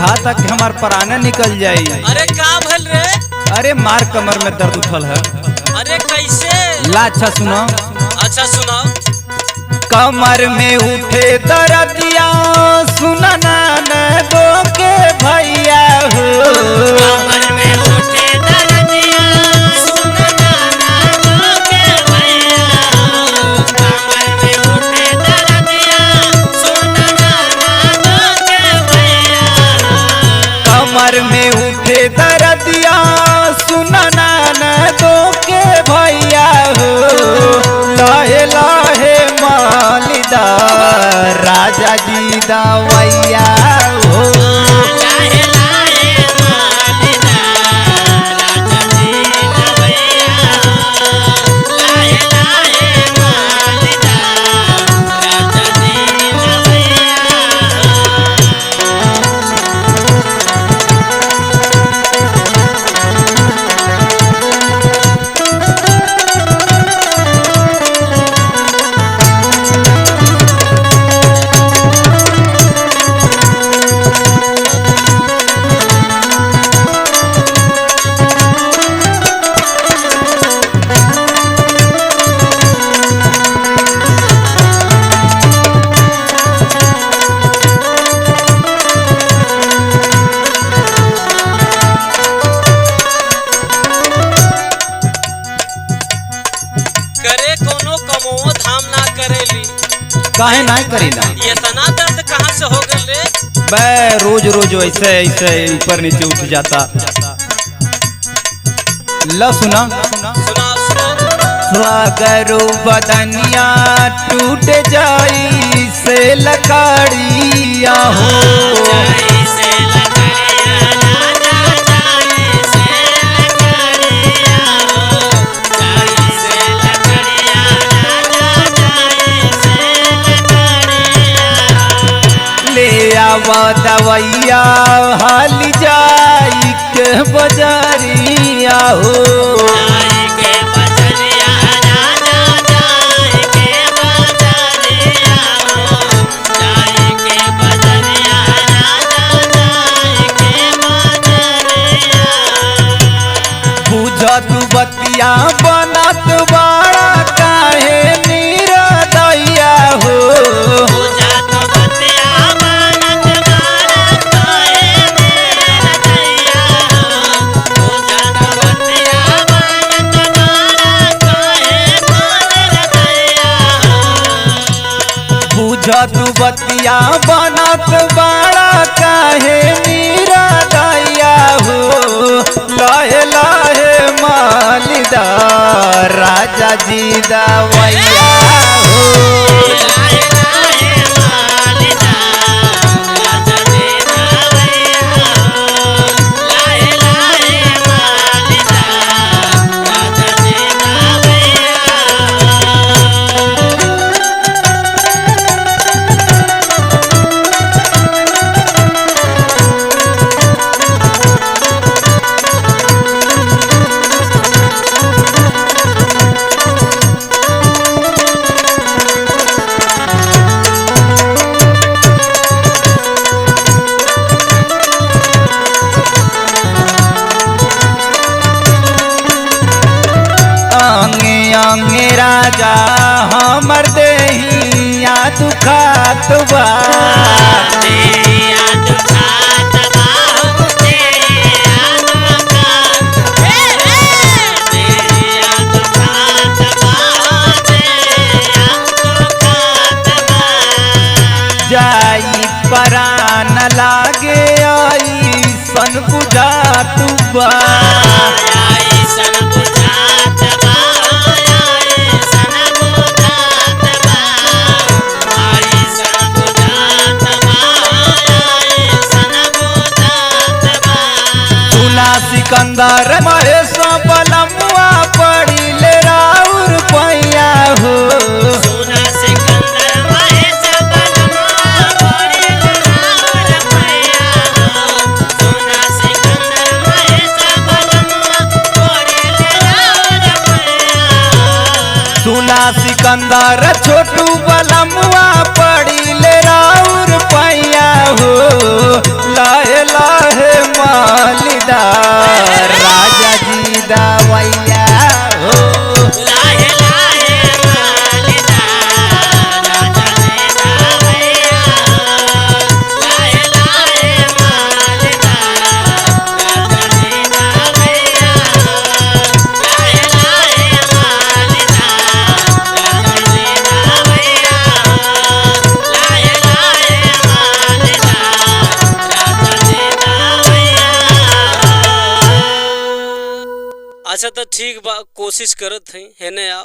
बुझाता कि हमार प्राण निकल जाई। अरे का भल रे? अरे मार कमर में दर्द उठल है। अरे कैसे? ला अच्छा सुनो। अच्छा सुनाओ। कमर में उठे दर्दिया सुना दो के भैया हो। कमर में उठे दर्दिया सुना दो के भैया हो। कमर में उठे दर्दिया सुना दो के भैया हो। कमर में उठे दर्दिया सुना दो के भैया हो। लहे लहे मालिदा राजा जी दवैया हो। लाहे लाहे मालिदा राजा जी दवैया हो। लाहे लाहे मालिदा राजा जी दवैया करे कोनो कमो धाम ना करेली। काहे नहीं करीला? इतना दर्द कहाँ से हो गल रे? बे रोज रोज ऐसे ऐसे ऊपर नीचे उठ जाता। ला सुना। सुनाओ सुनाओ। अगर बदनिया टूट जाई से लकड़िया हो। जैसे लकड़िया राजा जैसे लकड़िया हो। जैसे लकड़िया राजा जैसे लकड़िया हो। ले आवा दवैया हाल जाई के बजरिया हो। जाई के बजरिया राजा जाई के बजरिया हो। जाई के बजरिया राजा जाई के बजरिया हो। बुझ तू बतिया बनत बाड़ा काहे निरदैया हो। पूजा तो बतिया बनत बाड़ा काहे निरदैया हो। पूजा तो बतिया बनत बाड़ा काहे निरदैया हो। बुझ तू बतिया बनत बाड़ा काहे निरदैया हो। लहे लहे मालिदा राजा जी दवैया हो। लाहे लाहे मालिदा राजा जी दवैया हो। लाहे लाहे मालिदा राजा जी दवैया हो। अंगे अंगे राजा हमर देहिया दुखात बा। तेरिया दुखात बाहु तेरिया दुखात तेरिया दुखात बाहु तेरिया दुखात बा। जाई परान लागे आई सन बुझात बा। आई सन बुझात बा। आई सन बुझात बा। आई सन बुझात बा। आई सन बुझात बा। सुना सिकंदर महेश बलमुआ पड़ी ले राउर पैया हो। सुना सिकंदर महेश बलमुआ पड़ी ले राउर पैया हो। सुना सिकंदर महेश बलमुआ पड़ी ले राउर पैया हो। सुना सिकंदर छोटू बलमुआ पड़ी ले राउर पैया हो। लहे राजा जी दवैया हो लाहे लाहे मालिदा राजा जी दवैया लाहे लाहे मालिदा राजा जी दवैया लाहे लाहे मालिदा राजा जी दवैया लाहे लाहे मालिदा राजा जी दवैया। अच्छा तो ठीक बा, कोशिश करत हई हेने आओ।